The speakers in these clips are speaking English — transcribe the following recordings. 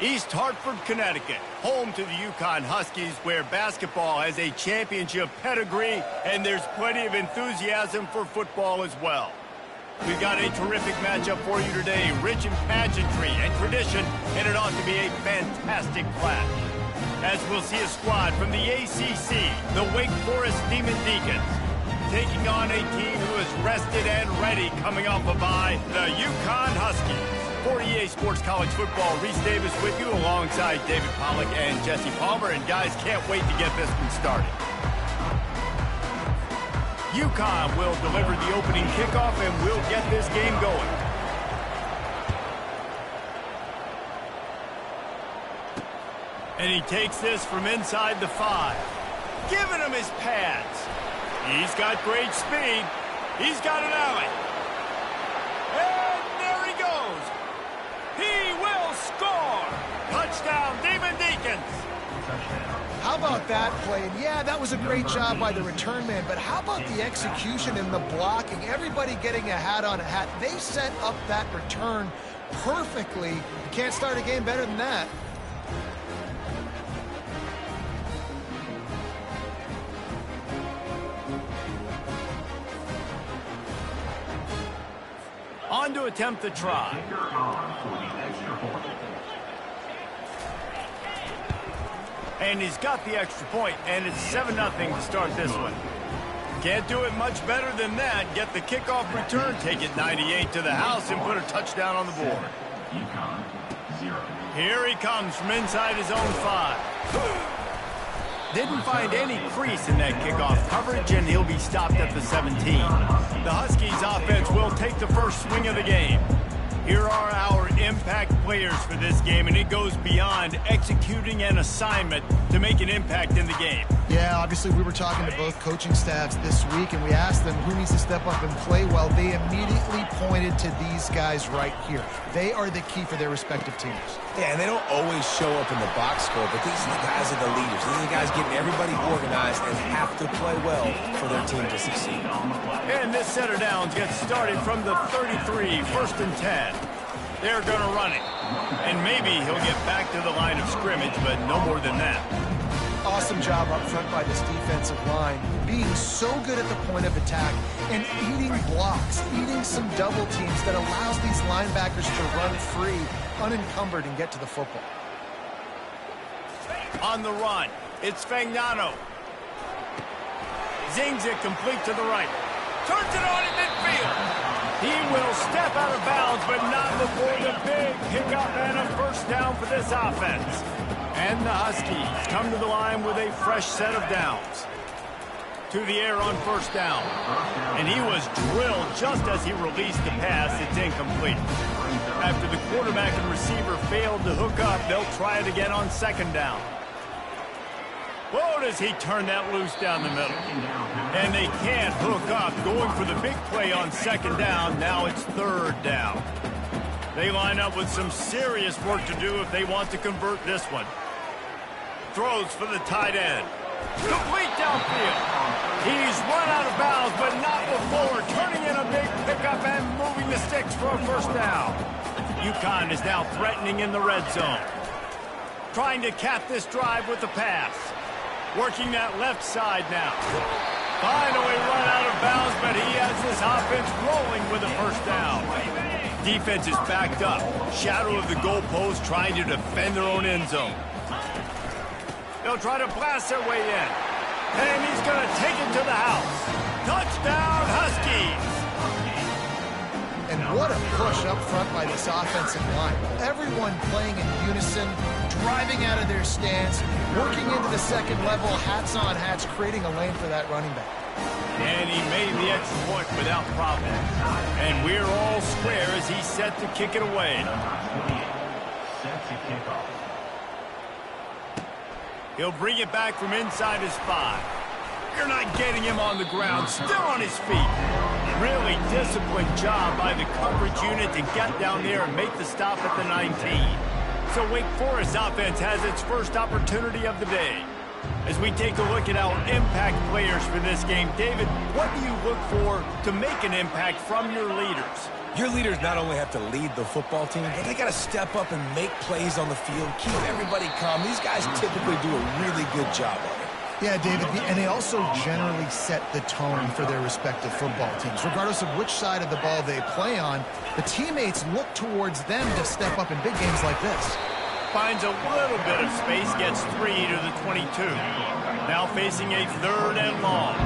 East Hartford, Connecticut, home to the UConn Huskies, where basketball has a championship pedigree, and there's plenty of enthusiasm for football as well. We've got a terrific matchup for you today, rich in pageantry and tradition, and it ought to be a fantastic clash. As we'll see a squad from the ACC, the Wake Forest Demon Deacons, taking on a team who is rested and ready coming off a bye, the UConn Huskies. For EA Sports College Football, Reese Davis with you alongside David Pollack and Jesse Palmer. And guys, can't wait to get this one started. UConn will deliver the opening kickoff and we'll get this game going. And he takes this from inside the 5. Giving him his pads. He's got great speed. He's got an alley. And there he goes. He will score! Touchdown, Demon Deacons! How about that play? And yeah, that was a great job by the return man, but how about the execution and the blocking? Everybody getting a hat on a hat. They set up that return perfectly. You can't start a game better than that. On to attempt the try. And he's got the extra point, and it's 7-0 to start this one. Can't do it much better than that. Get the kickoff return, take it 98 to the house, and put a touchdown on the board. Here he comes from inside his own 5. Didn't find any crease in that kickoff coverage, and he'll be stopped at the 17. The Huskies offense will take the first swing of the game. Here are our impact players for this game, and it goes beyond executing an assignment to make an impact in the game. Yeah, obviously we were talking to both coaching staffs this week, and we asked them who needs to step up and play well. They immediately pointed to these guys right here. They are the key for their respective teams. Yeah, and they don't always show up in the box score, but these are the guys are the leaders. These are the guys getting everybody organized and have to play well for their team to succeed. And this set of downs gets started from the 33, 1st and 10. They're going to run it. And maybe he'll get back to the line of scrimmage, but no more than that. Awesome job up front by this defensive line, being so good at the point of attack and eating blocks, eating some double teams that allows these linebackers to run free, unencumbered, and get to the football. On the run, it's Fagnano. Zings it complete to the right. Turns it on in midfield. He will step out of bounds, but not before the big pickup and a first down for this offense. And the Huskies come to the line with a fresh set of downs. To the air on first down. And he was drilled just as he released the pass. It's incomplete. After the quarterback and receiver failed to hook up, they'll try it again on 2nd down. Whoa, does he turn that loose down the middle. And they can't hook up. Going for the big play on 2nd down. Now it's 3rd down. They line up with some serious work to do if they want to convert this one. Throws for the tight end. Complete downfield. He's run out of bounds, but not before turning in a big pickup and moving the sticks for a first down. UConn is now threatening in the red zone. Trying to cap this drive with the pass. Working that left side now. Finally run out of bounds, but he has this offense rolling with a first down. Defense is backed up. Shadow of the goalpost trying to defend their own end zone. They'll try to blast their way in. And he's going to take it to the house. Touchdown, Huskies! And what a push up front by this offensive line. Everyone playing in unison, driving out of their stance, working into the second level, hats on hats, creating a lane for that running back. And he made the extra point without problem. And we're all square as he's set to kick it away. He'll bring it back from inside his 5. You're not getting him on the ground, still on his feet. Really disciplined job by the coverage unit to get down there and make the stop at the 19. So Wake Forest offense has its first opportunity of the day. As we take a look at our impact players for this game, David, what do you look for to make an impact from your leaders? Your leaders not only have to lead the football team, but they got to step up and make plays on the field, keep everybody calm. These guys typically do a really good job of it. Yeah, David, and they also generally set the tone for their respective football teams. Regardless of which side of the ball they play on, the teammates look towards them to step up in big games like this. Finds a little bit of space, gets 3 to the 22. Now facing a 3rd and long.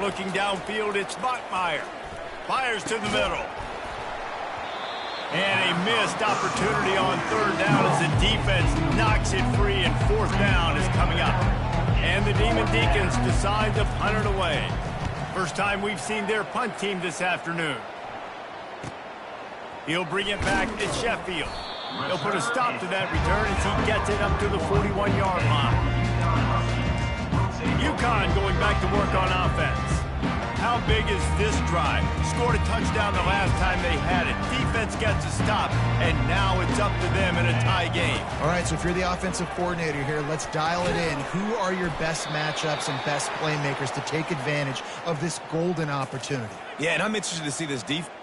Looking downfield, it's Bachmeier. Fires to the middle. And a missed opportunity on 3rd down as the defense knocks it free, and 4th down is coming up. And the Demon Deacons decide to punt it away. First time we've seen their punt team this afternoon. He'll bring it back to Sheffield. He'll put a stop to that return as he gets it up to the 41-yard line. UConn going back to work on offense. How big is this drive? Scored a touchdown the last time they had it. Defense gets a stop, and now it's up to them in a tie game. All right, so if you're the offensive coordinator here, let's dial it in. Who are your best matchups and best playmakers to take advantage of this golden opportunity? Yeah, and I'm interested to see this defense.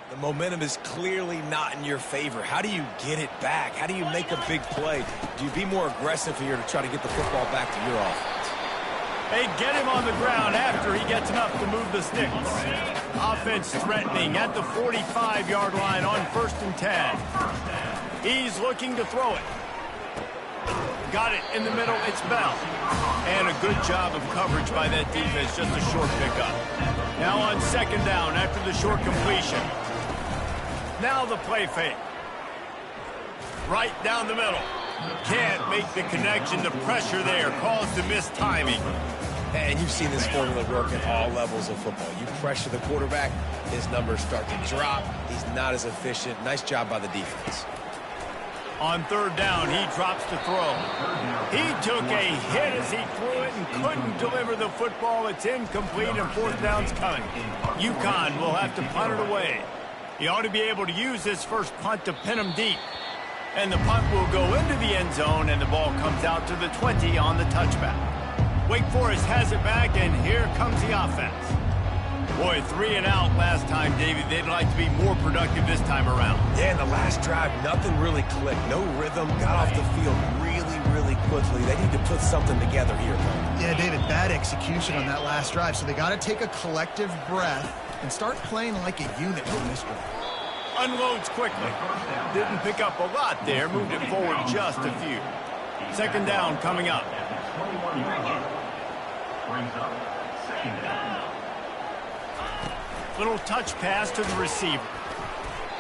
The momentum is clearly not in your favor. How do you get it back? How do you make a big play? Do you be more aggressive here to try to get the football back to your offense? They get him on the ground after he gets enough to move the sticks. Offense threatening at the 45-yard line on 1st and 10. He's looking to throw it. Got it in the middle. It's Bell. And a good job of coverage by that defense. Just a short pickup. Now on 2nd down after the short completion. Now the play fake. Right down the middle. Can't make the connection. The pressure there caused the missed timing. And you've seen this formula work at all levels of football. You pressure the quarterback, his numbers start to drop. He's not as efficient. Nice job by the defense. On 3rd down, he drops to throw. He took a hit as he threw it and couldn't deliver the football. It's incomplete, and 4th down's coming. UConn will have to punt it away. He ought to be able to use this first punt to pin him deep. And the punt will go into the end zone, and the ball comes out to the 20 on the touchback. Wake Forest has it back, and here comes the offense. Boy, 3 and out last time, David. They'd like to be more productive this time around. Yeah, in the last drive, nothing really clicked. No rhythm, got off the field really quickly. They need to put something together here. Yeah, David, bad execution on that last drive, so they got to take a collective breath and start playing like a unit in this one. Unloads quickly. Didn't pick up a lot there. Moved it forward just a few. 2nd down coming up. Little touch pass to the receiver.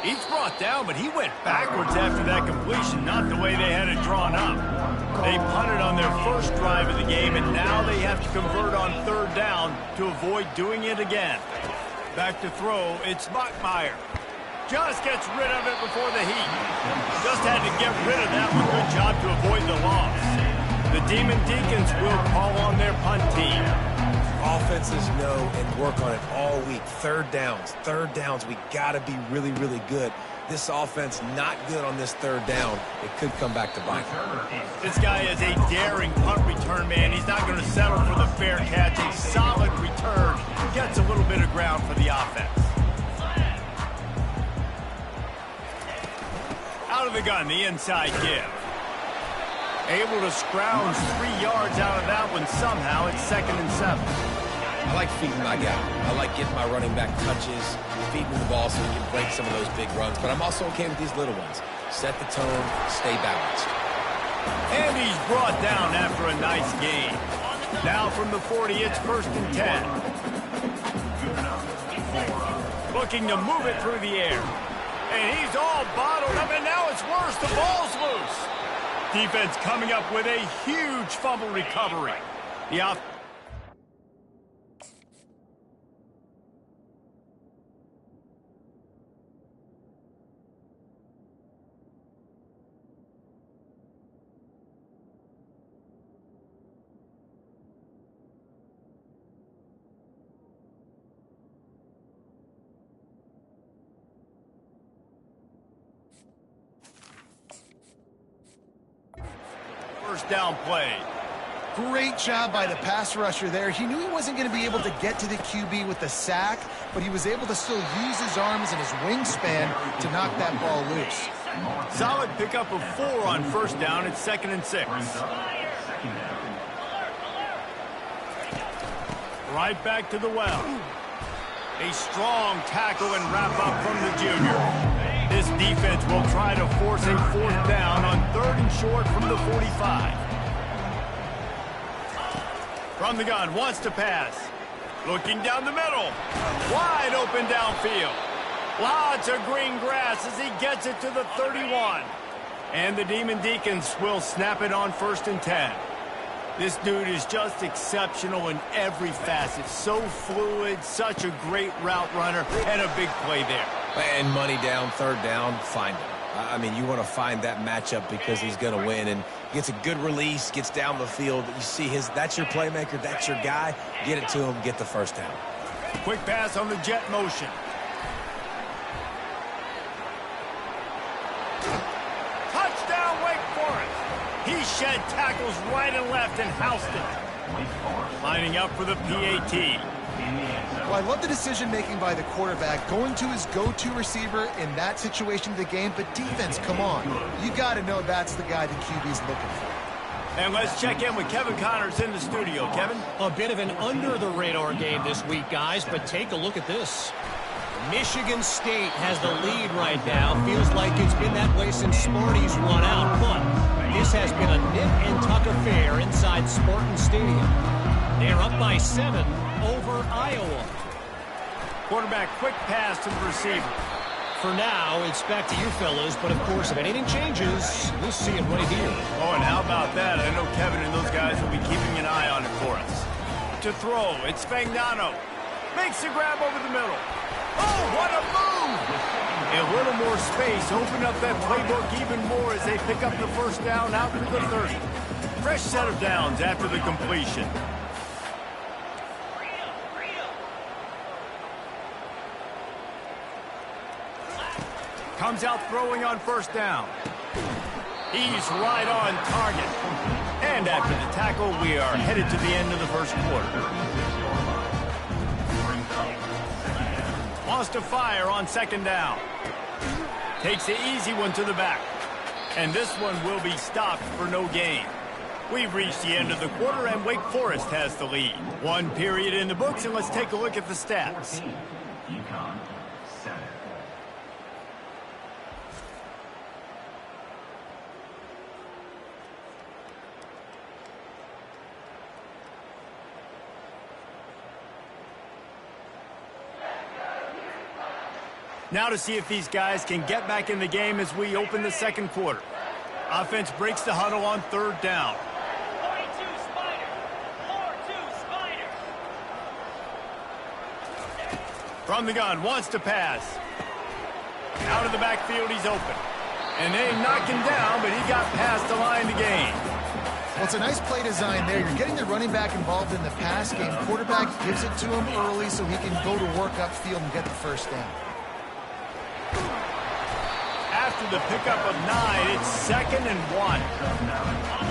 He's brought down, but he went backwards after that completion, not the way they had it drawn up. They punted on their first drive of the game, and now they have to convert on 3rd down to avoid doing it again. Back to throw, it's Bachmeier. Just gets rid of it before the heat. Just had to get rid of that one. Good job to avoid the loss. The Demon Deacons will call on their punt team. Offenses know and work on it all week. 3rd downs. We got to be really good. This offense not good on this 3rd down. It could come back to bite. This guy is a daring punt return man. He's not going to settle for the fair catch. A solid return. Gets a little bit of ground for the offense. Out of the gun, the inside give. Able to scrounge 3 yards out of that one somehow. It's 2nd and 7. I like feeding my guy. I like getting my running back touches, feeding him the ball so he can break some of those big runs. But I'm also okay with these little ones. Set the tone, stay balanced. And he's brought down after a nice gain. Now from the 40, it's 1st and 10. Looking to move it through the air. And he's all bottled up, and now it's worse. The ball's loose. Defense coming up with a huge fumble recovery. The first down play. Great job by the pass rusher there. He knew he wasn't going to be able to get to the QB with the sack, but he was able to still use his arms and his wingspan to knock that ball loose. Solid pickup of 4 on first down. It's 2nd and 6. Right back to the well. A strong tackle and wrap up from the junior. This defense will try to force a 4th down on 3rd and short from the 45. From the gun, wants to pass. Looking down the middle. Wide open downfield. Lots of green grass as he gets it to the 31. And the Demon Deacons will snap it on 1st and 10. This dude is just exceptional in every facet. So fluid, such a great route runner, and a big play there. And money down, 3rd down, find him. I mean, you want to find that matchup because he's going to win, and gets a good release, gets down the field. You see that's your playmaker, that's your guy. Get it to him, get the 1st down. Quick pass on the jet motion. Touchdown, Wake Forest. He shed tackles right and left and housed it. Lining up for the PAT. Well, I love the decision-making by the quarterback, going to his go-to receiver in that situation of the game. But defense, come on. You got to know that's the guy the QB's looking for. And let's check in with Kevin Connors in the studio. Kevin? A bit of an under-the-radar game this week, guys, but take a look at this. Michigan State has the lead right now. Feels like it's been that way since Smarty's run out, but this has been a nip-and-tuck affair inside Spartan Stadium. They're up by 7 over Iowa. Quarterback, quick pass to the receiver. For now, it's back to you fellas, but of course, if anything changes, we'll see it right here. Oh, and how about that? I know Kevin and those guys will be keeping an eye on it for us. To throw, it's Spagnano. Makes the grab over the middle. Oh, what a move! A little more space, open up that playbook even more as they pick up the 1st down out to the 30. Fresh set of downs after the completion. Comes out throwing on 1st down. He's right on target. And after the tackle, we are headed to the end of the 1st quarter. Wants to fire on 2nd down. Takes the easy one to the back. And this one will be stopped for no gain. We've reached the end of the quarter, and Wake Forest has the lead. 1 period in the books, and let's take a look at the stats. Now to see if these guys can get back in the game as we open the 2nd quarter. Offense breaks the huddle on 3rd down. 42 Spider. 4-2 Spider. From the gun, wants to pass. Out of the backfield, he's open. And they knock him down, but he got past the line to gain. Well, it's a nice play design there. You're getting the running back involved in the pass game. Quarterback gives it to him early so he can go to work upfield and get the 1st down. After the pickup of 9, it's 2nd and 1.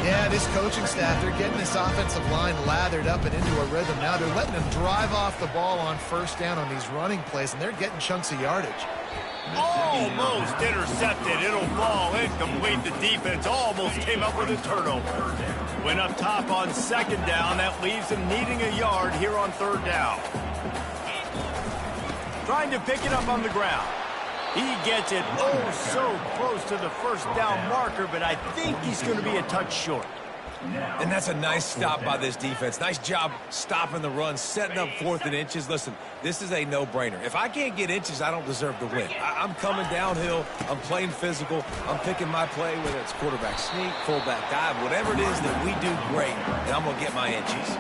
Yeah, this coaching staff, they're getting this offensive line lathered up and into a rhythm. Now they're letting them drive off the ball on 1st down on these running plays, and they're getting chunks of yardage. Almost intercepted. It'll fall incomplete. The defense almost came up with a turnover. Went up top on 2nd down. That leaves them needing a yard here on 3rd down. Trying to pick it up on the ground. He gets it so close to the 1st down marker, but I think he's going to be a touch short. And that's a nice stop by this defense. Nice job stopping the run, setting up 4th and inches. Listen, this is a no-brainer. If I can't get inches, I don't deserve to win. I'm coming downhill. I'm playing physical. I'm picking my play, whether it's quarterback sneak, fullback dive, whatever it is that we do great, and I'm going to get my inches.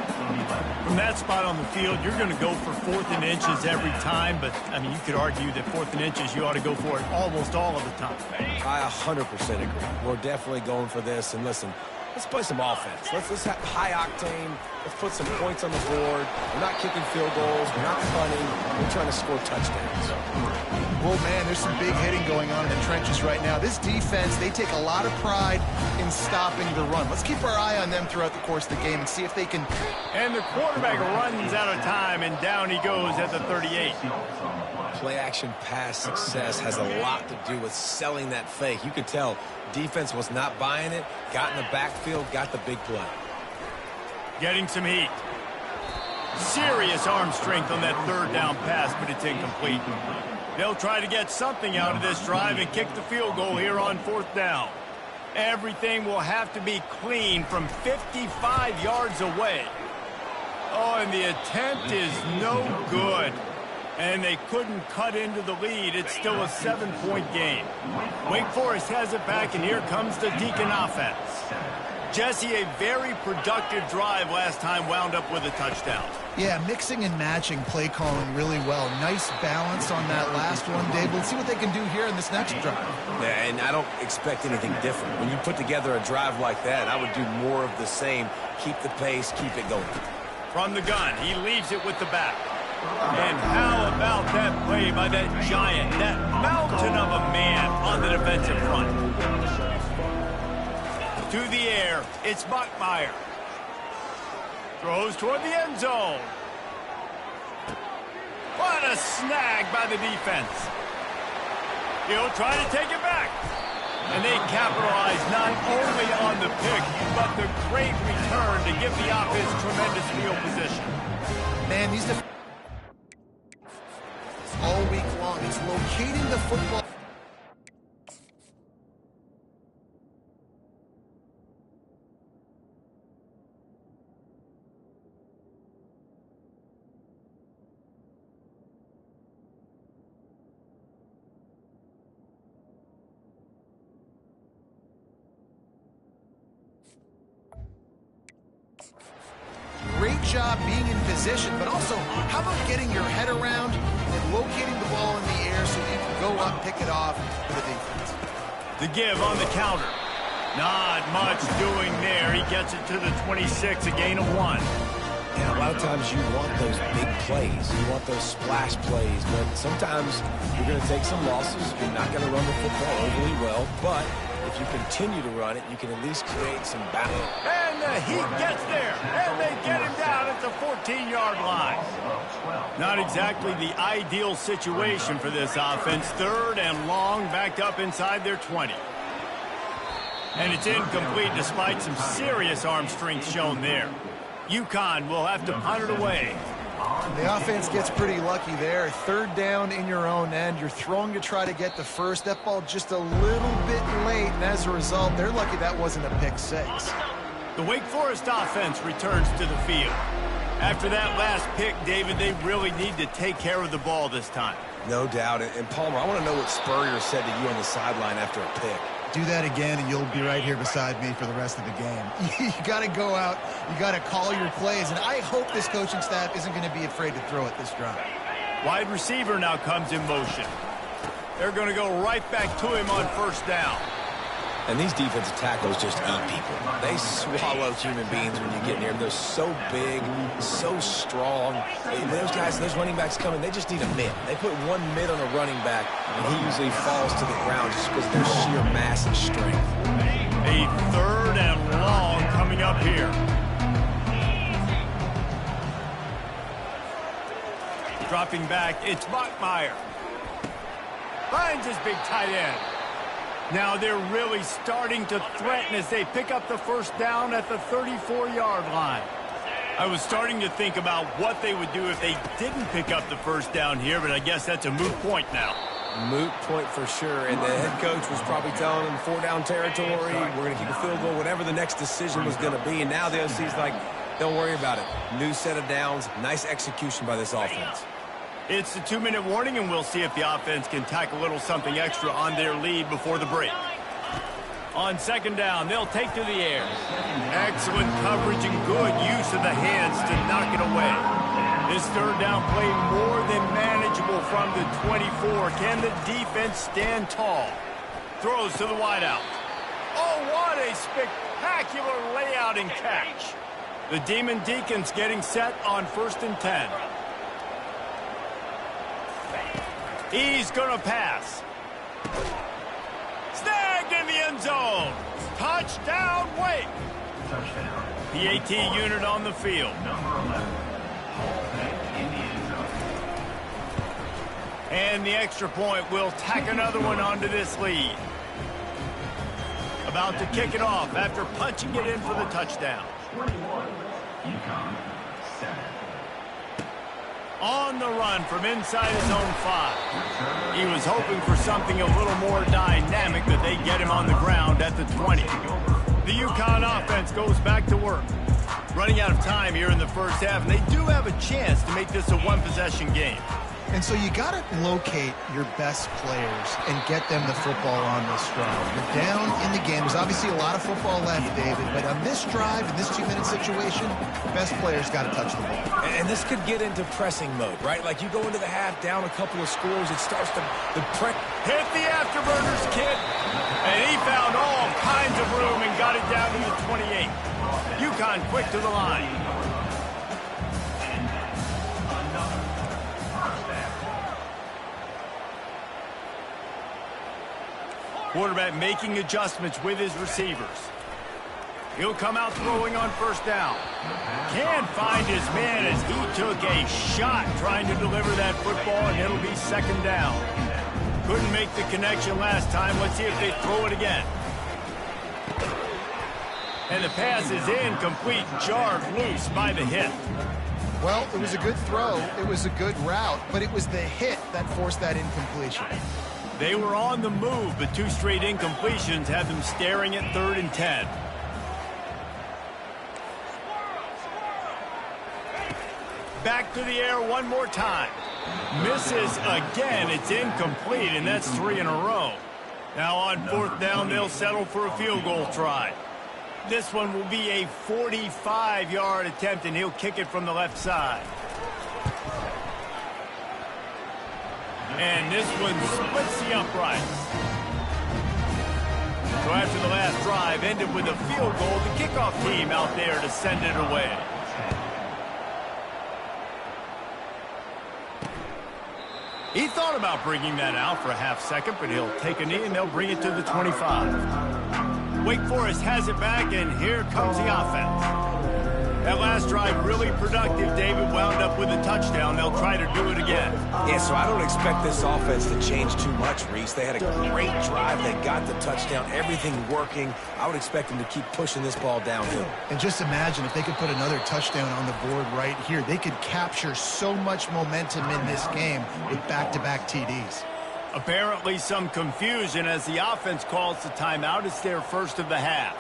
From that spot on the field, you're going to go for 4th and inches every time, but, I mean, you could argue that 4th and inches, you ought to go for it almost all of the time. I 100% agree. We're definitely going for this, and listen, let's play some offense. Let's have high octane. Let's put some points on the board. We're not kicking field goals. We're not punting. We're trying to score touchdowns. Well, man, there's some big hitting going on in the trenches right now. This defense, they take a lot of pride in stopping the run. Let's keep our eye on them throughout the course of the game and see if they can... And the quarterback runs out of time, and down he goes at the 38. Play-action pass success has a lot to do with selling that fake. You could tell defense was not buying it, got in the backfield, got the big play. Getting some heat. Serious arm strength on that third down pass, but it's incomplete. They'll try to get something out of this drive and kick the field goal here on 4th down. Everything will have to be clean from 55 yards away. Oh, and the attempt is no good. And they couldn't cut into the lead. It's still a 7-point game. Wake Forest has it back, and here comes the Deacon offense. Jesse, a very productive drive last time, wound up with a touchdown. Yeah, mixing and matching play calling really well. Nice balance on that last one, Dave. Let's see what they can do here in this next drive. Yeah, and I don't expect anything different. When you put together a drive like that, I would do more of the same. Keep the pace, keep it going. From the gun, he leaves it with the back. And how about that play by that giant, that mountain of a man on the defensive front? To the air, it's Bachmeier. Throws toward the end zone. What a snag by the defense. He'll try to take it back. And they capitalize not only on the pick, but the great return to give the offense tremendous field position. Man, these all week long. It's locating the football. Great job being in position, but also, how about getting your head around and locating the ball in the air so you can go up, pick it off for the defense. The give on the counter. Not much doing there. He gets it to the 26, a gain of 1. Yeah, a lot of times you want those big plays. You want those splash plays, but sometimes you're going to take some losses. You're not going to run the football overly well, but if you continue to run it, you can at least create some balance. And the heat gets there, and they get him down at the 14-yard line. Not exactly the ideal situation for this offense. 3rd and long, backed up inside their 20. And it's incomplete despite some serious arm strength shown there. UConn will have to punt it away. The offense gets pretty lucky there. 3rd down in your own end. You're throwing to try to get the first. That ball just a little bit late, and as a result, they're lucky that wasn't a pick 6. The Wake Forest offense returns to the field. After that last pick, David, they really need to take care of the ball this time. No doubt. And Palmer, I want to know what Spurrier said to you on the sideline after a pick. Do that again, and you'll be right here beside me for the rest of the game. You got to go out. You got to call your plays, and I hope this coaching staff isn't going to be afraid to throw it this drive. Wide receiver now comes in motion. They're going to go right back to him on 1st down. And these defensive tackles just eat people. They swallow human beings when you get near them. They're so big, so strong. And those guys, those running backs coming, they just need a mid. They put one mid on a running back, and he usually falls to the ground just because of their sheer mass and strength. A 3rd and long coming up here. Dropping back, it's Bachmeier. Finds his big tight end. Now they're really starting to threaten as they pick up the 1st down at the 34-yard line. I was starting to think about what they would do if they didn't pick up the 1st down here, but I guess that's a moot point now. Moot point for sure, and the head coach was probably telling them 4-down territory, we're going to keep a field goal, whatever the next decision was going to be, and now the OC's like, don't worry about it. New set of downs, nice execution by this offense. It's the 2-minute warning, and we'll see if the offense can tack a little something extra on their lead before the break. On 2nd down, they'll take to the air. Excellent coverage and good use of the hands to knock it away. This 3rd down play more than manageable from the 24. Can the defense stand tall? Throws to the wideout. Oh, what a spectacular layout and catch. The Demon Deacons getting set on 1st and 10. He's going to pass. Snagged in the end zone. Touchdown, Wake. PAT unit on the field. And the extra point will tack another one onto this lead. About to kick it off after punching it in for the touchdown. On the run from inside his own 5. He was hoping for something a little more dynamic, but they get him on the ground at the 20. The UConn offense goes back to work. Running out of time here in the first half, and they do have a chance to make this a one-possession game. And so you got to locate your best players and get them the football on this drive. You're down in the game. There's obviously a lot of football left, David, but on this drive, in this 2-minute situation, best players got to touch the ball. And this could get into pressing mode, right? Like you go into the half down a couple of scores, it starts to hit the afterburners, kid. And he found all kinds of room and got it down to the 28. UConn quick to the line. Quarterback making adjustments with his receivers. He'll come out throwing on first down. Can't find his man as he took a shot trying to deliver that football, and it'll be second down. Couldn't make the connection last time. Let's see if they throw it again. And the pass is incomplete, jarred loose by the hit. Well, it was a good throw. It was a good route, but it was the hit that forced that incompletion. They were on the move, but 2 straight incompletions had them staring at 3rd and 10. Back to the air one more time. Misses again. It's incomplete, and that's 3 in a row. Now on 4th down, they'll settle for a field goal try. This one will be a 45-yard attempt, and he'll kick it from the left side. And this one splits the uprights. So after the last drive ended with a field goal, the kickoff team out there to send it away. He thought about bringing that out for a half second, but he'll take a knee and they'll bring it to the 25. Wake Forest has it back, and here comes the offense. That last drive really productive. David wound up with a touchdown. They'll try to do it again. Yeah, so I don't expect this offense to change too much, Reese. They had a great drive. They got the touchdown. Everything working. I would expect them to keep pushing this ball downhill. And just imagine if they could put another touchdown on the board right here. They could capture so much momentum in this game with back-to-back TDs. Apparently some confusion as the offense calls the timeout. It's their first of the half.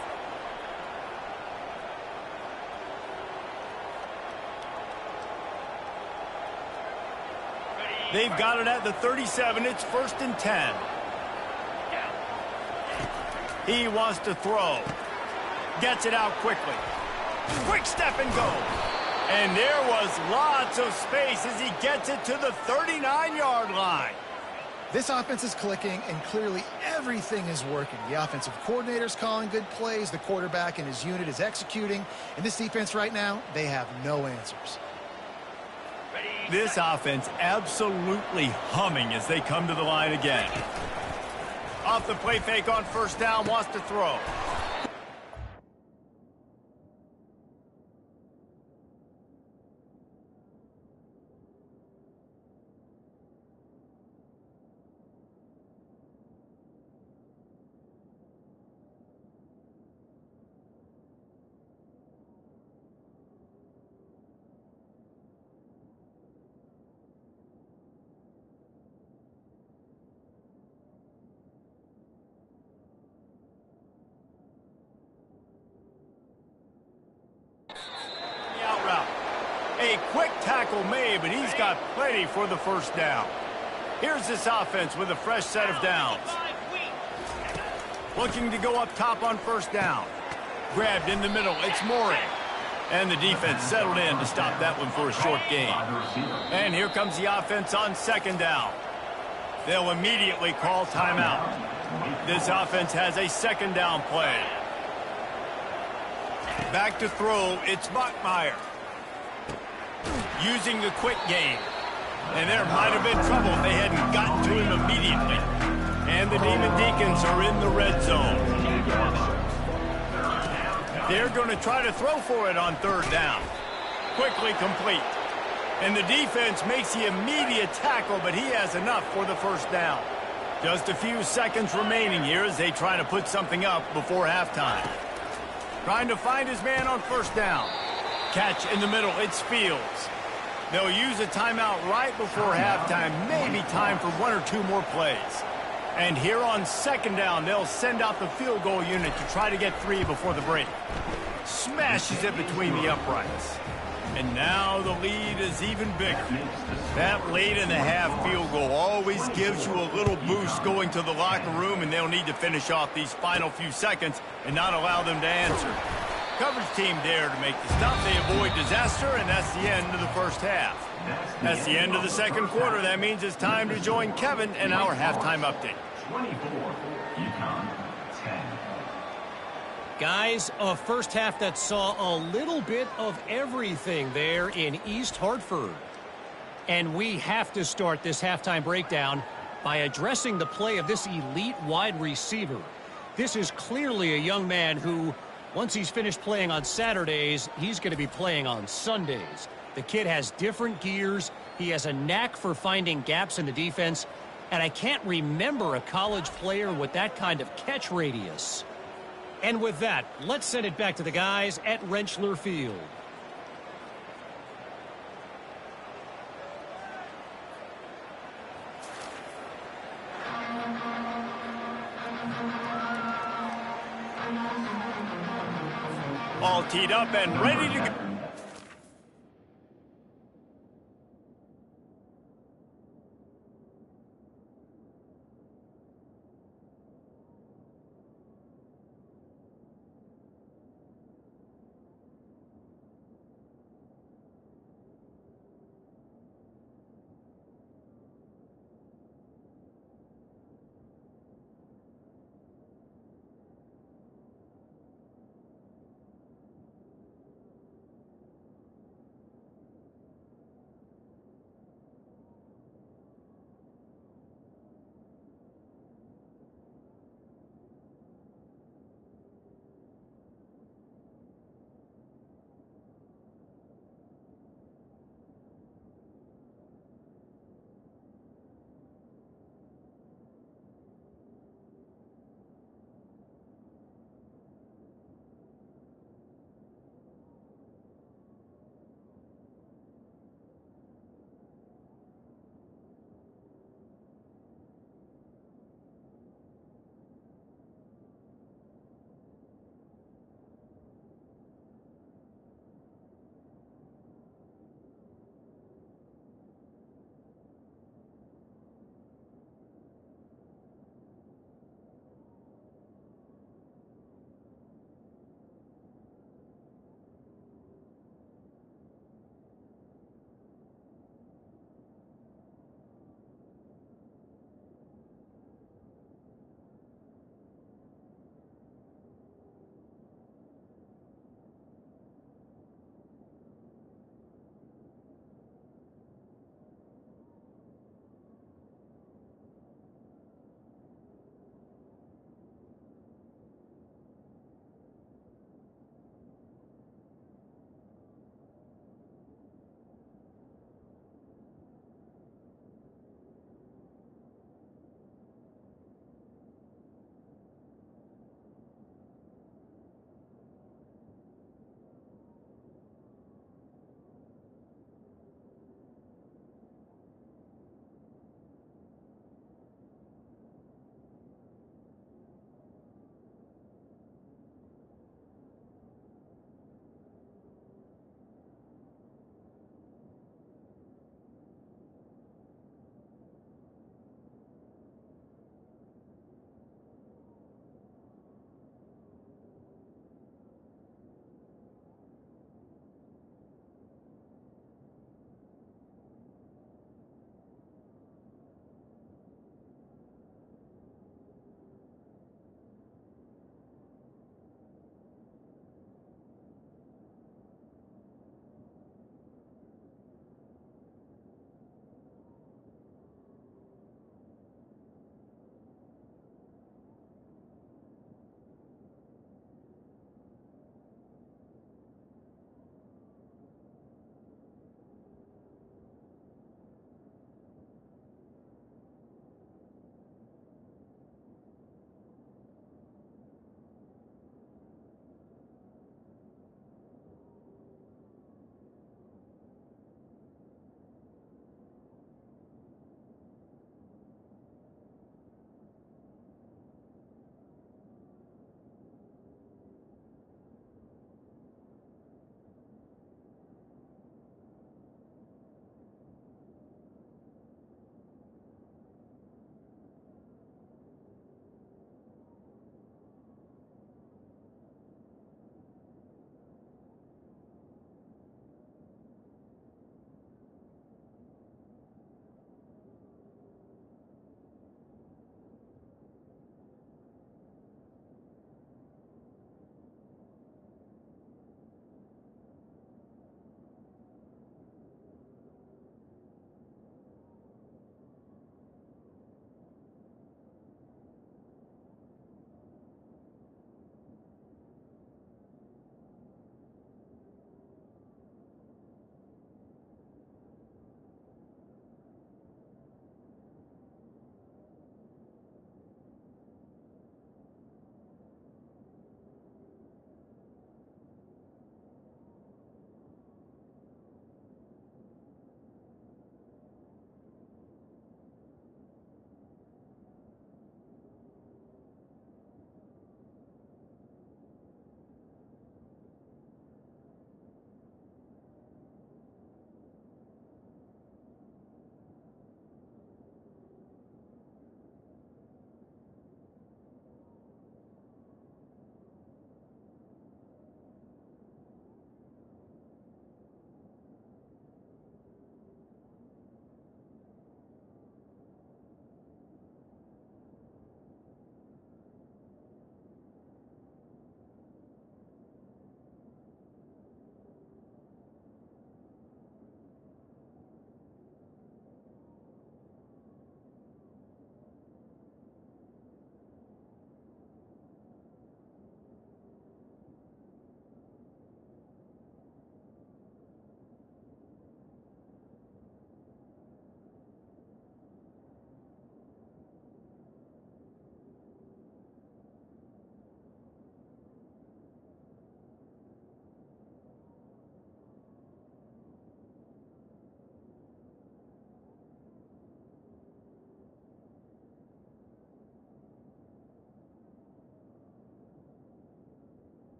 They've got it at the 37. It's 1st and 10. He wants to throw. Gets it out quickly. Quick step and go. And there was lots of space as he gets it to the 39-yard line. This offense is clicking, and clearly everything is working. The offensive coordinator's calling good plays. The quarterback and his unit is executing. And this defense right now, they have no answers. This offense absolutely humming as they come to the line again. Off the play fake on first down, wants to throw. A quick tackle made, but he's got plenty for the first down. Here's this offense with a fresh set of downs. Looking to go up top on first down. Grabbed in the middle. It's Morey. And the defense settled in to stop that one for a short gain. And here comes the offense on second down. They'll immediately call timeout. This offense has a second down play. Back to throw. It's Bachmeier. Using the quick game. And there might have been trouble if they hadn't gotten to him immediately. And the Demon Deacons are in the red zone. They're going to try to throw for it on third down. Quickly complete. And the defense makes the immediate tackle, but he has enough for the first down. Just a few seconds remaining here as they try to put something up before halftime. Trying to find his man on first down. Catch in the middle. It's Fields. They'll use a timeout right before halftime. Maybe time for one or two more plays. And here on second down, they'll send out the field goal unit to try to get 3 before the break. Smashes it between the uprights. And now the lead is even bigger. That late-in-the-half field goal always gives you a little boost going to the locker room, and they'll need to finish off these final few seconds and not allow them to answer. Coverage team there to make the stop. They avoid disaster, and that's the end of the first half. That's the end of the second quarter. That means it's time to join Kevin in our halftime update. 24, UConn 10. Guys, a first half that saw a little bit of everything there in East Hartford. And we have to start this halftime breakdown by addressing the play of this elite wide receiver. This is clearly a young man who, once he's finished playing on Saturdays, he's going to be playing on Sundays. The kid has different gears. He has a knack for finding gaps in the defense. And I can't remember a college player with that kind of catch radius. And with that, let's send it back to the guys at Rentschler Field. All teed up and ready to go.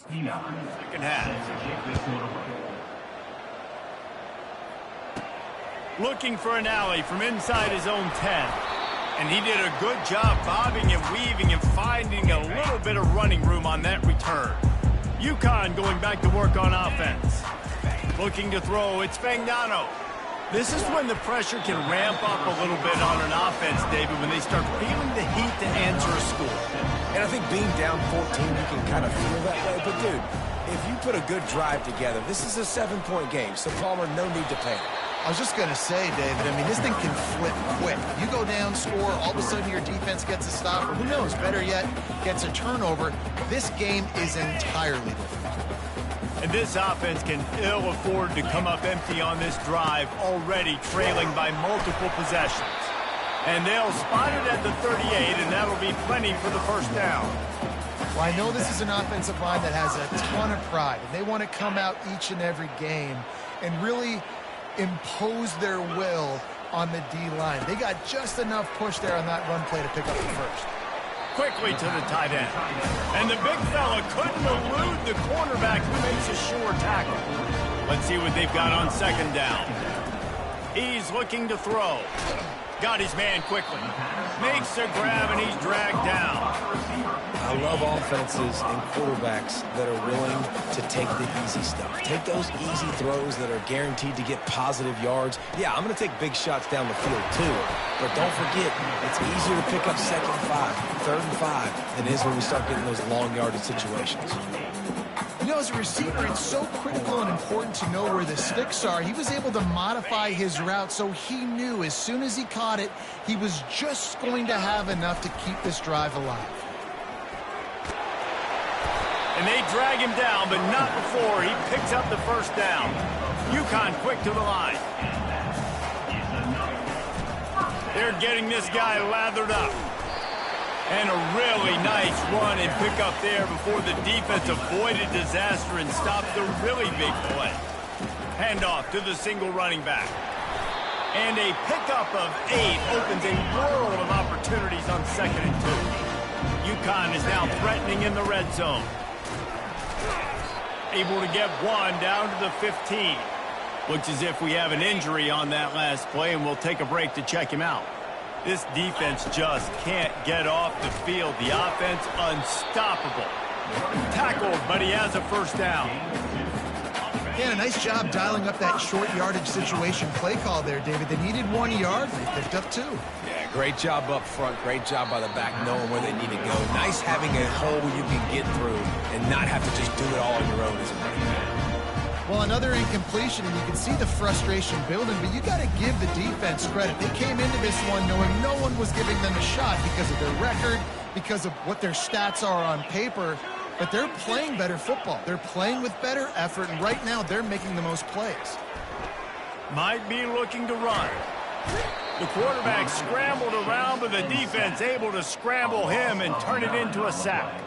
Second half. Kick this one away. Looking for an alley from inside his own 10. And he did a good job bobbing and weaving and finding a little bit of running room on that return. UConn going back to work on offense. Looking to throw, it's Fagnano. This is when the pressure can ramp up a little bit on an offense, David, when they start feeling the heat to answer a score. And I think being down 14, you can kind of feel that way. But, dude, if you put a good drive together, this is a 7-point game, so Palmer, no need to panic. I was just going to say, David, I mean, this thing can flip quick. You go down, score, all of a sudden your defense gets a stop, or who knows, better yet, gets a turnover. This game is entirely different. And this offense can ill afford to come up empty on this drive, already trailing by multiple possessions. And they'll spot it at the 38, and that'll be plenty for the first down. Well, I know this is an offensive line that has a ton of pride, and they want to come out each and every game and really impose their will on the D-line. They got just enough push there on that run play to pick up the first. Quickly to the tight end. And the big fella couldn't elude the cornerback who makes a sure tackle. Let's see what they've got on second down. He's looking to throw. Got his man quickly. Makes a grab and he's dragged down. I love offenses and quarterbacks that are willing to take the easy stuff. Take those easy throws that are guaranteed to get positive yards. Yeah, I'm going to take big shots down the field too. But don't forget, it's easier to pick up 2nd and 5, 3rd and 5 than it is when we start getting those long yardage situations. You know, as a receiver, it's so critical and important to know where the sticks are. He was able to modify his route so he knew as soon as he caught it, he was just going to have enough to keep this drive alive. And they drag him down, but not before he picks up the first down. UConn quick to the line. They're getting this guy lathered up. And a really nice run and pick up there before the defense avoided disaster and stopped the really big play. Handoff to the single running back. And a pickup of 8 opens a world of opportunities on 2nd and 2. UConn is now threatening in the red zone. Able to get one down to the 15. Looks as if we have an injury on that last play, and we'll take a break to check him out. This defense just can't get off the field. The offense unstoppable. Tackled, but he has a first down. Yeah, a nice job dialing up that short yardage situation play call there, David. They needed 1 yard, they picked up 2. Yeah, great job up front. Great job by the back knowing where they need to go. Nice having a hole you can get through and not have to just do it all on your own as a running back. Well, another incompletion, and you can see the frustration building, but you got to give the defense credit. They came into this one knowing no one was giving them a shot because of their record, because of what their stats are on paper, but they're playing better football. They're playing with better effort, and right now they're making the most plays. Might be looking to run. The quarterback scrambled around, but the defense able to scramble him and turn it into a sack.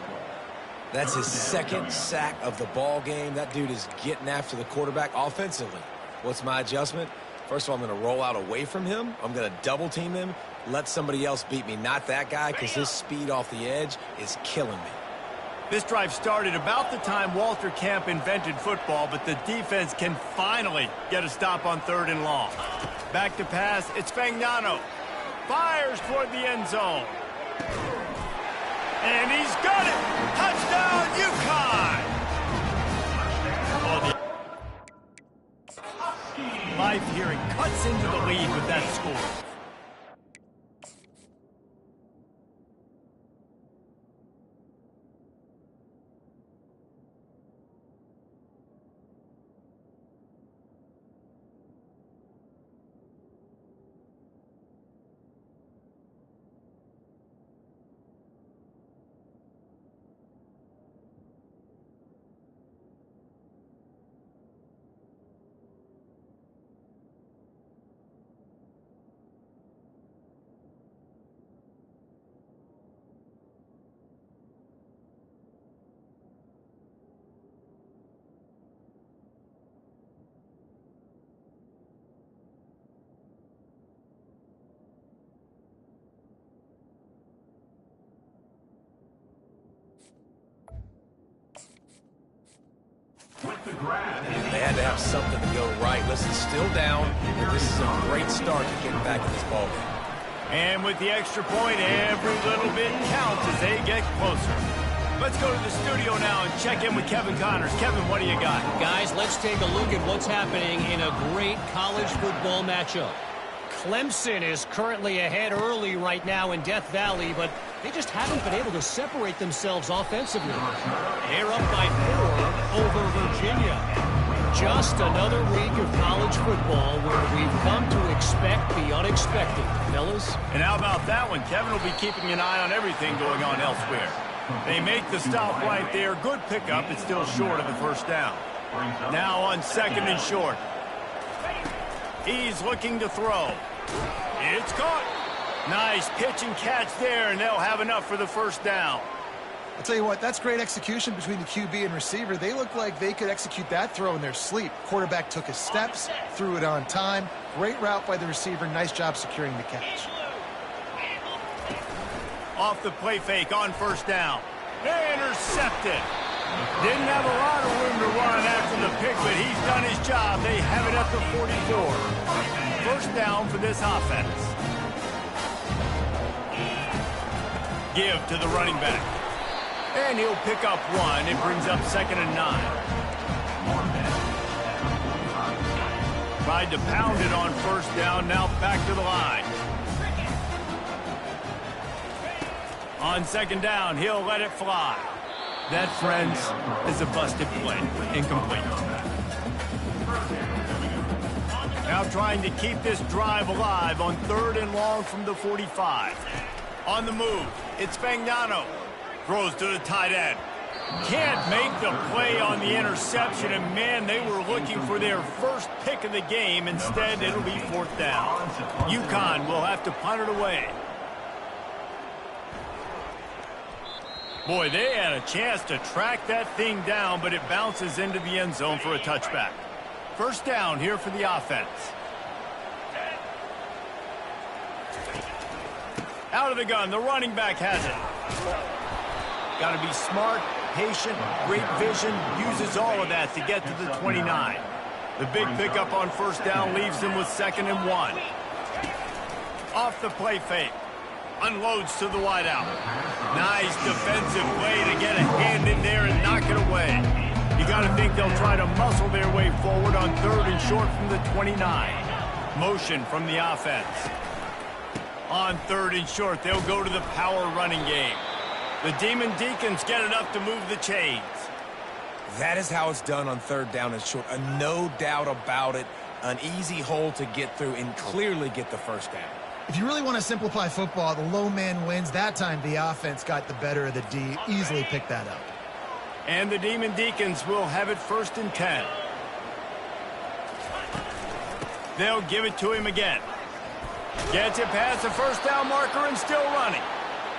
That's his 2nd sack of the ball game. That dude is getting after the quarterback offensively. What's my adjustment? First of all, I'm going to roll out away from him. I'm going to double team him, let somebody else beat me, not that guy, because his speed off the edge is killing me. This drive started about the time Walter Camp invented football, but the defense can finally get a stop on 3rd and long. Back to pass, it's Fagnano. Fires toward the end zone. And he's got it! Touchdown, UConn! Life here and cuts into the lead with that score. They had to have something to go right. Listen, still down, but this is a great start to getting back in this ballgame. And with the extra point, every little bit counts as they get closer. Let's go to the studio now and check in with Kevin Connors. Kevin, what do you got? Guys, let's take a look at what's happening in a great college football matchup. Clemson is currently ahead early right now in Death Valley, but they just haven't been able to separate themselves offensively. They're up by 4 over Virginia. Just another week of college football where we've come to expect the unexpected, fellas. And how about that one? Kevin will be keeping an eye on everything going on elsewhere. They make the stop right there. Good pickup. It's still short of the first down. Now on 2nd and short. He's looking to throw. It's caught. Nice pitch and catch there, and they'll have enough for the first down. I'll tell you what, that's great execution between the QB and receiver. They look like they could execute that throw in their sleep. Quarterback took his steps, threw it on time. Great route by the receiver. Nice job securing the catch. Off the play fake on first down. Intercepted. Didn't have a lot of room to run after the pick, but he's done his job. They have it at the 44. First down for this offense. Give to the running back. And he'll pick up 1. It brings up 2nd and 9. Tried to pound it on first down. Now back to the line. On 2nd down, he'll let it fly. That, friends, is a busted play. Incomplete. Now trying to keep this drive alive on 3rd and long from the 45. On the move, it's Fagnano. Throws to the tight end. Can't make the play on the interception, and man, they were looking for their first pick of the game. Instead, it'll be 4th down. UConn will have to punt it away. Boy, they had a chance to track that thing down, but it bounces into the end zone for a touchback. First down here for the offense. Out of the gun, the running back has it. Got to be smart, patient, great vision, uses all of that to get to the 29. The big pickup on first down leaves him with 2nd and 1. Off the play fake. Unloads to the wideout. Nice defensive play to get a hand in there and knock it away. You got to think they'll try to muscle their way forward on 3rd and short from the 29. Motion from the offense. On 3rd and short, they'll go to the power running game. The Demon Deacons get enough to move the chains. That is how it's done on 3rd down and short. No doubt about it. An easy hole to get through and clearly get the first down. If you really want to simplify football, the low man wins. That time the offense got the better of the D. Easily picked that up. And the Demon Deacons will have it 1st and 10. They'll give it to him again. Gets it past the first down marker and still running.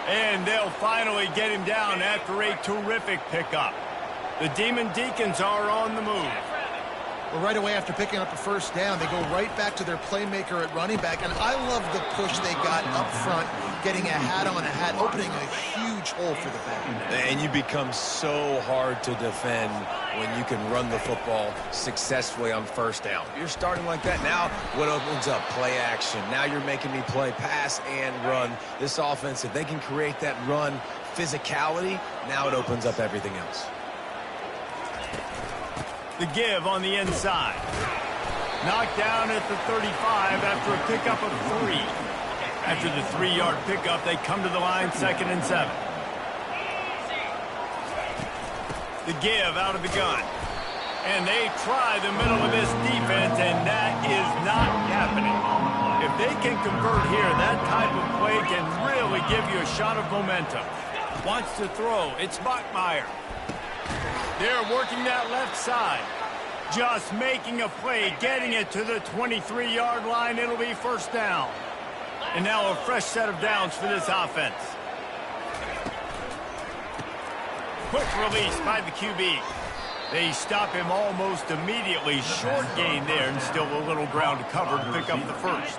And they'll finally get him down after a terrific pickup. The Demon Deacons are on the move. Well, right away after picking up the first down, they go right back to their playmaker at running back. And I love the push they got up front, getting a hat on a hat, opening a huge hole for the back. And you become so hard to defend when you can run the football successfully on first down. You're starting like that. Now what opens up? Play action. Now you're making me play pass and run. This offense, if they can create that run physicality, now it opens up everything else. The give on the inside. Knocked down at the 35 after a pickup of 3. After the 3-yard pickup, they come to the line 2nd and 7. The give out of the gun. And they try the middle of this defense, and that is not happening. If they can convert here, that type of play can really give you a shot of momentum. Wants to throw. It's Bachmeier. They're working that left side. Just making a play, getting it to the 23-yard line. It'll be first down. And now a fresh set of downs for this offense. Quick release by the QB. They stop him almost immediately. Short gain there and still a little ground to cover to pick up the first.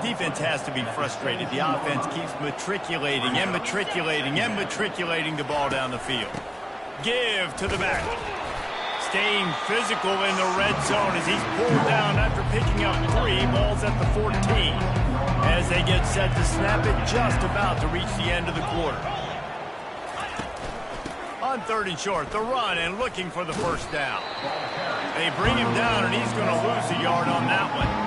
Defense has to be frustrated. The offense keeps matriculating and matriculating and matriculating the ball down the field. Give to the back. Staying physical in the red zone as he's pulled down after picking up 3 balls at the 14. As they get set to snap it, just about to reach the end of the quarter. On 3rd and short, the run and looking for the first down. They bring him down, and he's going to lose a yard on that one.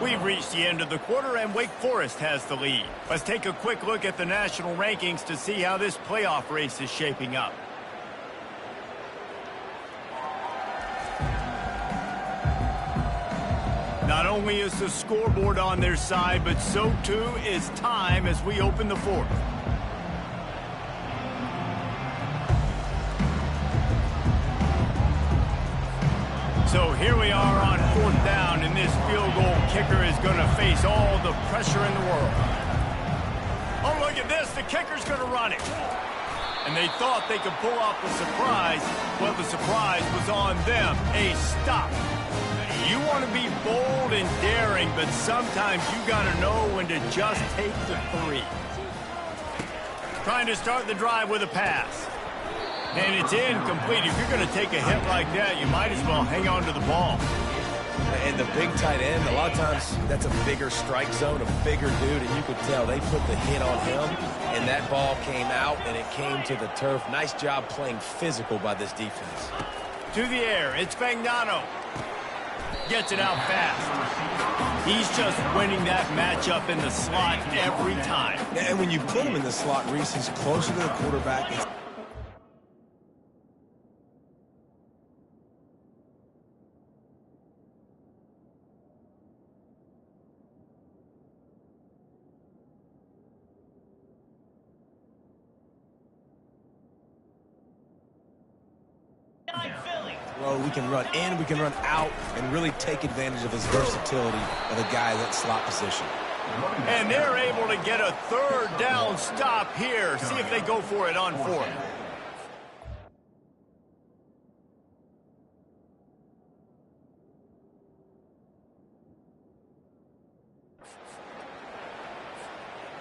We've reached the end of the quarter, and Wake Forest has the lead. Let's take a quick look at the national rankings to see how this playoff race is shaping up. Not only is the scoreboard on their side, but so too is time as we open the 4th. So here we are on 4th down, and this field goal kicker is going to face all the pressure in the world. Oh, look at this. The kicker's going to run it. And they thought they could pull off the surprise. Well, the surprise was on them. A stop. You want to be bold and daring, but sometimes you got to know when to just take the 3. Trying to start the drive with a pass. And it's incomplete. If you're going to take a hit like that, you might as well hang on to the ball. And the big tight end, a lot of times that's a bigger strike zone, a bigger dude, and you could tell they put the hit on him, and that ball came out, and it came to the turf. Nice job playing physical by this defense. To the air, it's Fagnano. Gets it out fast. He's just winning that matchup in the slot every time. And when you put him in the slot, Reese, he's closer to the quarterback. We can run in, we can run out, and really take advantage of his versatility of the guy in that slot position. And they're able to get a 3rd down stop here. See if they go for it on 4th.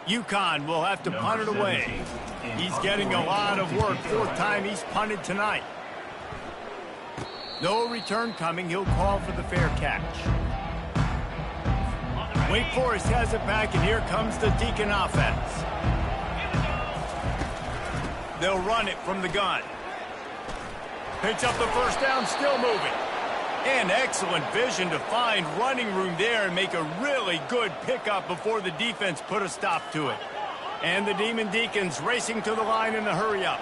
UConn will have to punt it away. He's getting a lot of work. 4th time he's punted tonight. No return coming. He'll call for the fair catch. Wake Forest has it back, and here comes the Deacon offense. They'll run it from the gun. Picks up the first down, still moving. And excellent vision to find running room there and make a really good pickup before the defense put a stop to it. And the Demon Deacons racing to the line in the hurry-up.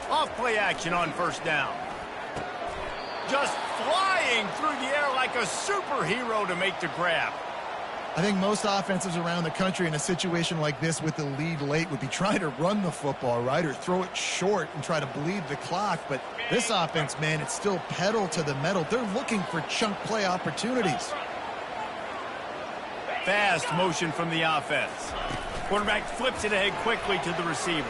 Off-play action on 1st down. Just flying through the air like a superhero to make the grab. I think most offenses around the country in a situation like this with the lead late would be trying to run the football, right, or throw it short and try to bleed the clock. But this offense, man, it's still pedal to the metal. They're looking for chunk play opportunities. Fast motion from the offense. Quarterback flips it ahead quickly to the receiver.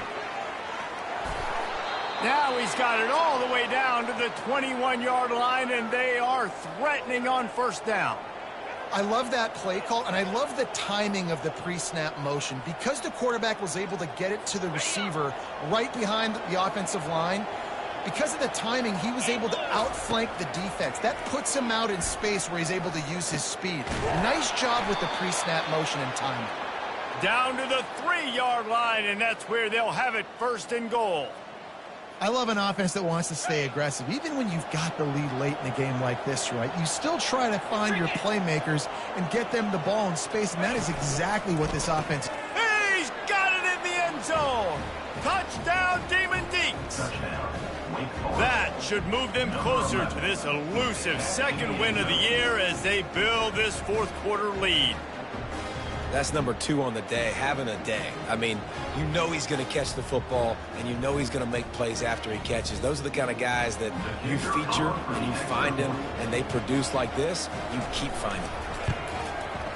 Now he's got it all the way down to the 21-yard line, and they are threatening on 1st down. I love that play call, and I love the timing of the pre-snap motion. Because the quarterback was able to get it to the receiver right behind the offensive line, because of the timing, he was able to outflank the defense. That puts him out in space where he's able to use his speed. Nice job with the pre-snap motion and timing. Down to the 3-yard line, and that's where they'll have it 1st and goal. I love an offense that wants to stay aggressive. Even when you've got the lead late in a game like this, right, you still try to find your playmakers and get them the ball in space, and that is exactly what this offense. He's got it in the end zone. Touchdown, Demon Deeks. That should move them closer to this elusive 2nd win of the year as they build this 4th quarter lead. That's number 2 on the day, having a day. I mean, you know he's going to catch the football, and you know he's going to make plays after he catches. Those are the kind of guys that you feature, and you find them, and they produce like this, you keep finding them.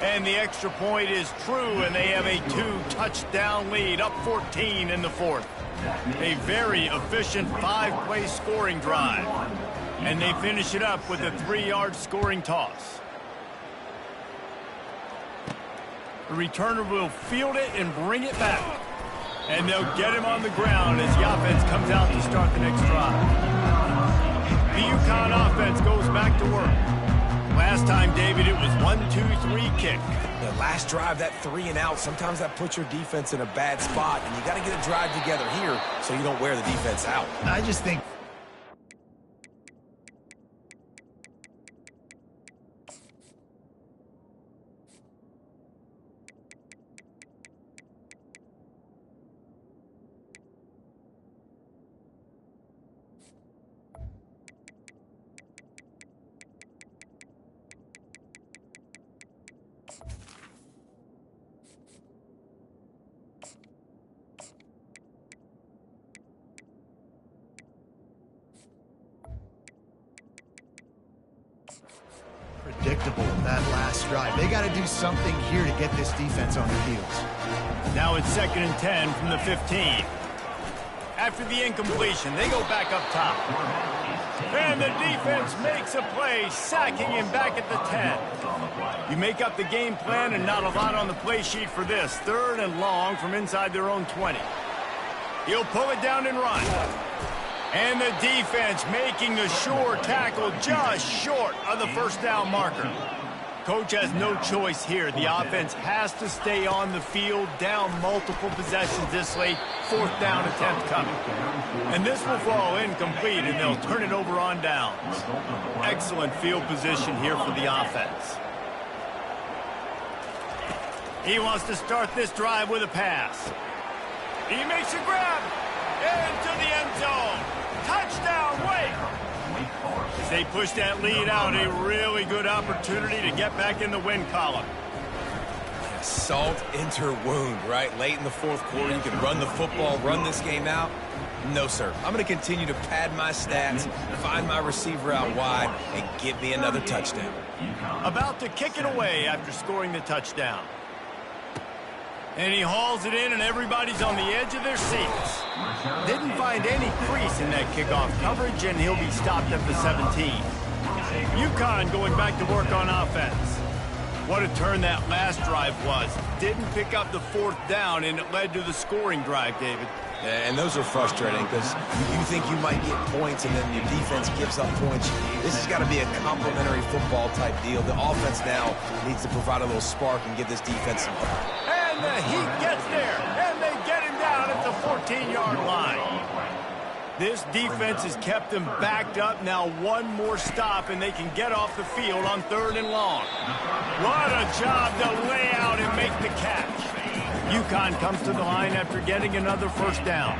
And the extra point is true, and they have a 2-touchdown lead, up 14 in the 4th. A very efficient 5-play scoring drive. And they finish it up with a 3-yard scoring toss. The returner will field it and bring it back. And they'll get him on the ground as the offense comes out to start the next drive. The UConn offense goes back to work. Last time, David, it was 1-2-3 kick. The last drive, that 3 and out, sometimes that puts your defense in a bad spot, and you got to get a drive together here so you don't wear the defense out. I just think predictable that last drive. They got to do something here to get this defense on their heels. Now it's 2nd and 10 from the 15. After the incompletion, they go back up top. And the defense makes a play, sacking him back at the 10. You make up the game plan and not a lot on the play sheet for this. 3rd and long from inside their own 20. He'll pull it down and run. And the defense making the sure tackle just short of the first down marker. Coach has no choice here. The offense has to stay on the field, down multiple possessions this late. 4th down attempt coming. And this will fall incomplete, and they'll turn it over on downs. Excellent field position here for the offense. He wants to start this drive with a pass. He makes a grab into the end zone. Touchdown, Wake! As they push that lead out, a really good opportunity to get back in the win column. Salt into wound, right? Late in the 4th quarter, you can run the football, run this game out. No, sir. I'm going to continue to pad my stats, find my receiver out wide, and get me another touchdown. About to kick it away after scoring the touchdown. And he hauls it in, and everybody's on the edge of their seats. Didn't find any crease in that kickoff coverage, and he'll be stopped at the 17. UConn going back to work on offense. What a turn that last drive was. Didn't pick up the 4th down, and it led to the scoring drive, David. Yeah, and those are frustrating because you think you might get points and then your defense gives up points. This has got to be a complementary football type deal. The offense now needs to provide a little spark and give this defense some hope. And the Heat gets there, and they get him down at the 14-yard line. This defense has kept them backed up. Now one more stop, and they can get off the field on 3rd and long. What a job to lay out and make the catch. UConn comes to the line after getting another 1st down.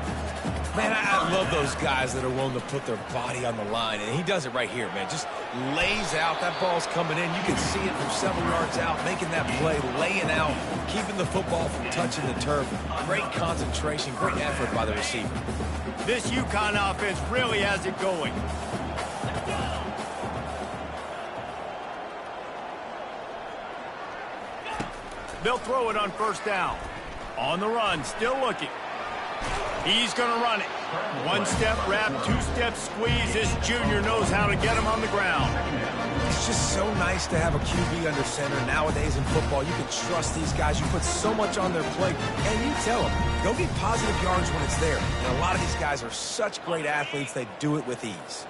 Man, I love those guys that are willing to put their body on the line, and he does it right here, man. Just lays out. That ball's coming in. You can see it from several yards out, making that play, laying out, keeping the football from touching the turf. Great concentration, great effort by the receiver. This UConn offense really has it going. They'll throw it on 1st down. On the run, still looking. He's going to run it. 1-step wrap, 2-step squeeze. This junior knows how to get him on the ground. It's just so nice to have a QB under center. Nowadays in football, you can trust these guys. You put so much on their plate, and you tell them, go get positive yards when it's there. And a lot of these guys are such great athletes, they do it with ease.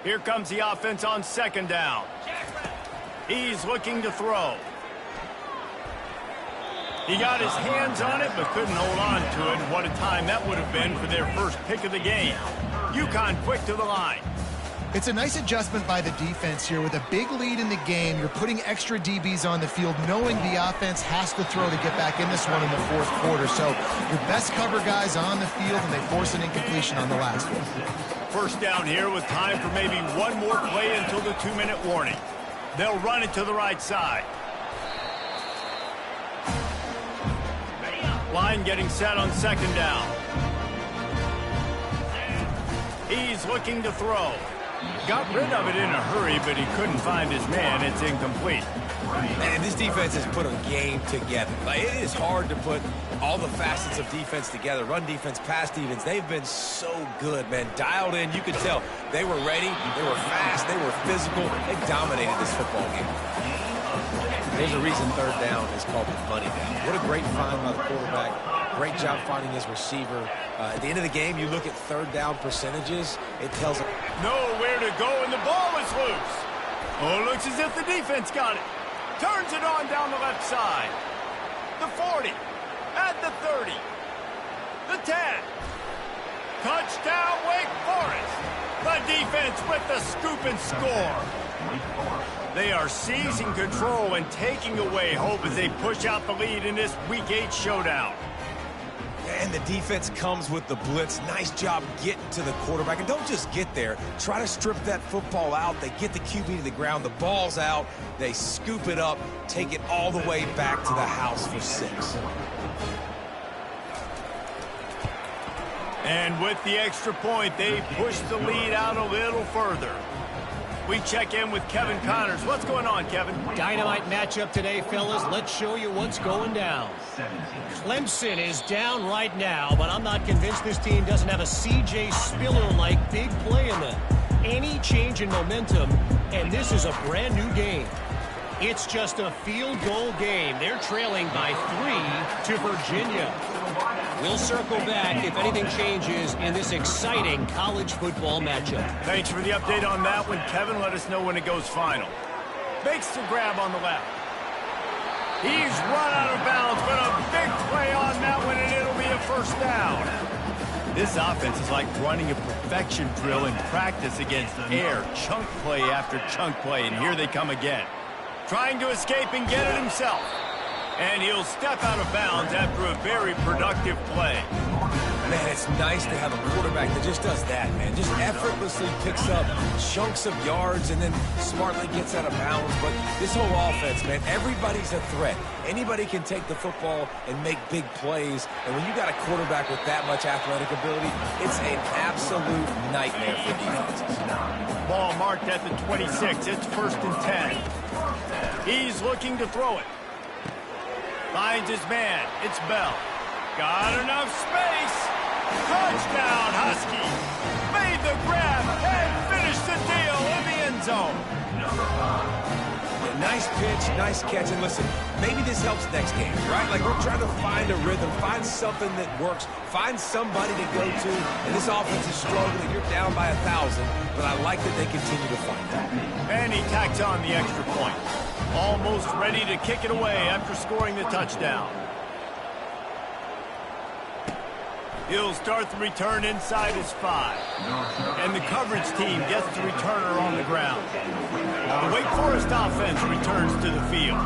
Here comes the offense on 2nd down. He's looking to throw. He got his hands on it, but couldn't hold on to it. What a time that would have been for their first pick of the game. UConn quick to the line. It's a nice adjustment by the defense here. With a big lead in the game, you're putting extra DBs on the field, knowing the offense has to throw to get back in this one in the 4th quarter. So your best cover guys on the field, and they force an incompletion on the last one. 1st down here with time for maybe one more play until the 2-minute warning. They'll run it to the right side. Line getting set on 2nd down. He's looking to throw. Got rid of it in a hurry, but he couldn't find his man. It's incomplete. And this defense has put a game together. Like, it is hard to put all the facets of defense together. Run defense, pass defense. They've been so good, man. Dialed in. You could tell they were ready. They were fast. They were physical. They dominated this football game. There's a reason third down is called the money down. What a great find by the quarterback. Great job finding his receiver. At the end of the game, you look at third down percentages. It tells nowhere to go, and the ball is loose. Oh, looks as if the defense got it. Turns it on down the left side. The 40. At the 30. The 10. Touchdown, Wake Forest. The defense with the scoop and score. They are seizing control and taking away hope as they push out the lead in this Week 8 showdown. And the defense comes with the blitz. Nice job getting to the quarterback. And don't just get there. Try to strip that football out. They get the QB to the ground. The ball's out. They scoop it up, take it all the way back to the house for 6. And with the extra point, they push the lead out a little further. We check in with Kevin Connors. What's going on, Kevin? Dynamite matchup today, fellas. Let's show you what's going down. Clemson is down right now, but I'm not convinced this team doesn't have a C.J. Spiller-like big play in them. Any change in momentum, and this is a brand new game. It's just a field goal game. They're trailing by 3 to Virginia. We'll circle back if anything changes in this exciting college football matchup. Thanks for the update on that one, Kevin. Let us know when it goes final. Makes the grab on the left. He's run out of bounds, but a big play on that one, and it'll be a first down. This offense is like running a perfection drill in practice against air, chunk play after chunk play, and here they come again. Trying to escape and get it himself. And he'll step out of bounds after a very productive play. Man, it's nice to have a quarterback that just does that, man. Just effortlessly picks up chunks of yards and then smartly gets out of bounds. But this whole offense, man, everybody's a threat. Anybody can take the football and make big plays. And when you got a quarterback with that much athletic ability, it's an absolute nightmare for defenses. Ball marked at the 26. It's 1st and 10. He's looking to throw it. Finds his man. It's Bell. Got enough space. Touchdown, Huskies. Made the grab and finished the deal in the end zone. Yeah, nice pitch, nice catch. And listen, maybe this helps next game, right? Like we're trying to find a rhythm, find something that works, find somebody to go to. And this offense is struggling. You're down by 1,000, but I like that they continue to find that. And he tacks on the extra point. Almost ready to kick it away after scoring the touchdown. He'll start the return inside his 5. And the coverage team gets the returner on the ground. The Wake Forest offense returns to the field.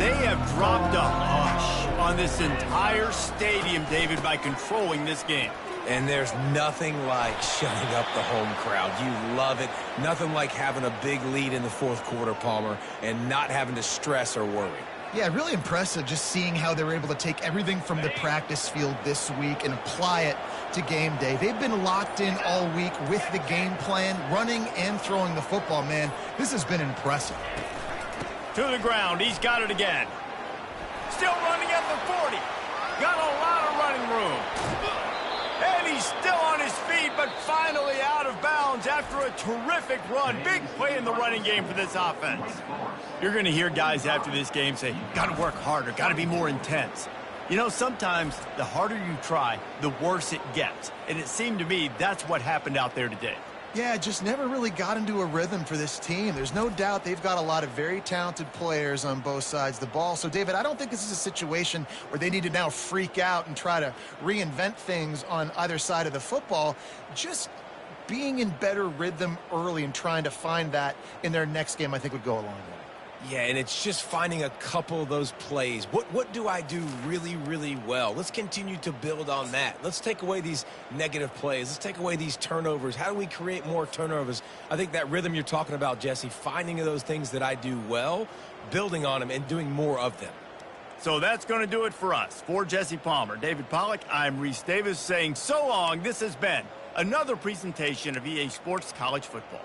They have dropped a hush on this entire stadium, David, by controlling this game. And there's nothing like shutting up the home crowd. You love it. Nothing like having a big lead in the 4th quarter, Palmer, and not having to stress or worry. Yeah, really impressive just seeing how they were able to take everything from the practice field this week and apply it to game day. They've been locked in all week with the game plan, running and throwing the football, man. This has been impressive. To the ground. He's got it again. Still running at the 40. Got a lot of running room. And he's still on his feet, but finally out of bounds after a terrific run. Big play in the running game for this offense. You're going to hear guys after this game say, got to work harder, got to be more intense. You know, sometimes the harder you try, the worse it gets. And it seemed to me that's what happened out there today. Yeah, just never really got into a rhythm for this team. There's no doubt they've got a lot of very talented players on both sides of the ball. So, David, I don't think this is a situation where they need to now freak out and try to reinvent things on either side of the football. Just being in better rhythm early and trying to find that in their next game, I think, would go a long way. Yeah, and it's just finding a couple of those plays. What do I do really, really well? Let's continue to build on that. Let's take away these negative plays. Let's take away these turnovers. How do we create more turnovers? I think that rhythm you're talking about, Jesse, finding those things that I do well, building on them, and doing more of them. So that's going to do it for us. For Jesse Palmer, David Pollack, I'm Reese Davis saying so long. This has been another presentation of EA Sports College Football.